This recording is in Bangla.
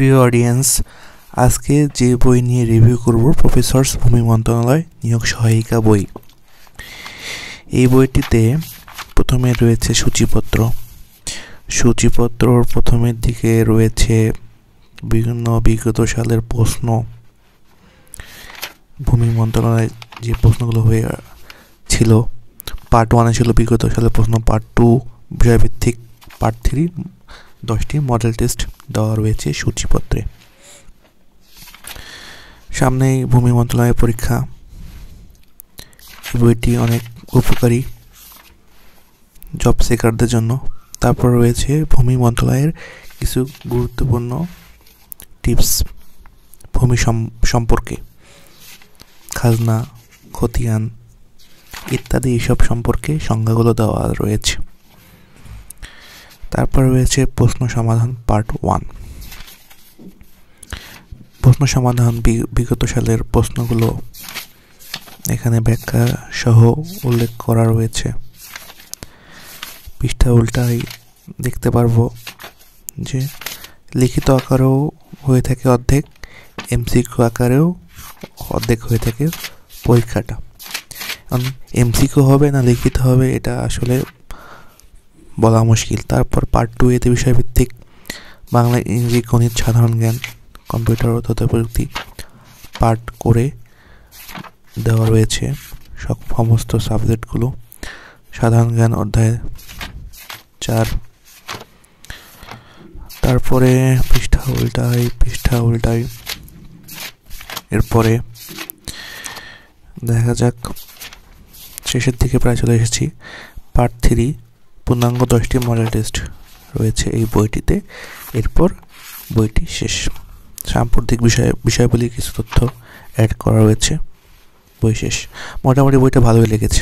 প্রিয় অডিয়েন্স, আজকে যে বই নিয়ে রিভিউ করব প্রফেসরস ভূমি মন্ত্রণালয় নিয়োগ সহায়িকা বই। এই বইটিতে প্রথমে রয়েছে সূচিপত্রর প্রথমের দিকে রয়েছে বিভিন্ন বিগত সালের প্রশ্ন, ভূমি মন্ত্রণালয়ে যে প্রশ্নগুলো ছিল। পার্ট 1 ছিল বিগত সালের প্রশ্ন, পার্ট 2 বিষয়ভিত্তিক, পার্ট 3 10টি মডেল টেস্ট দেওয়া রয়েছে সূচিপত্রে। সামনেই ভূমি মন্ত্রণালয়ের পরীক্ষা। এই বইটি অনেক উপকারী জব সিকারদের জন্য। তারপর রয়েছে ভূমি মন্ত্রণালয়ের কিছু গুরুত্বপূর্ণ টিপস ভূমি সম্পর্কে, খাজনা, খতিয়ান ইত্যাদি এইসব সম্পর্কে সংজ্ঞাগুলো দেওয়া রয়েছে। তারপর রয়েছে প্রশ্ন সমাধান পার্ট 1। প্রশ্ন সমাধান বিগত সালের প্রশ্নগুলো এখানে ব্যাখ্যা সহ উল্লেখ করা রয়েছে। পৃষ্ঠা উল্টাই দেখতে পারবো যে লিখিত আকারেও হয়ে থাকে অর্ধেক, এমসিকিউ আকারেও অর্ধেক হয়ে থাকে পরীক্ষাটা। এমসিকিউ হবে না লিখিত হবে এটা আসলে বলা মুশকিল। তারপর পার্ট 2 এতে বিষয়ভিত্তিক বাংলা, ইংরেজি, গণিত, সাধারণ জ্ঞান, কম্পিউটার ও তথ্য প্রযুক্তি পার্ট করে দেওয়া রয়েছে সমস্ত সাবজেক্টগুলো। সাধারণ জ্ঞান অধ্যায় 4। তারপরে পৃষ্ঠা উল্টাই এরপরে দেখা যাক, শেষের দিকে প্রায় চলে এসেছি। পার্ট 3 পূর্ণাঙ্গ 10টি মডেল টেস্ট রয়েছে এই বইটিতে। এরপর বইটি শেষ। সাম্প্রতিক বিষয়গুলির কিছু তথ্য অ্যাড করা রয়েছে। বই শেষ। মোটামুটি বইটা ভালোই লেগেছে।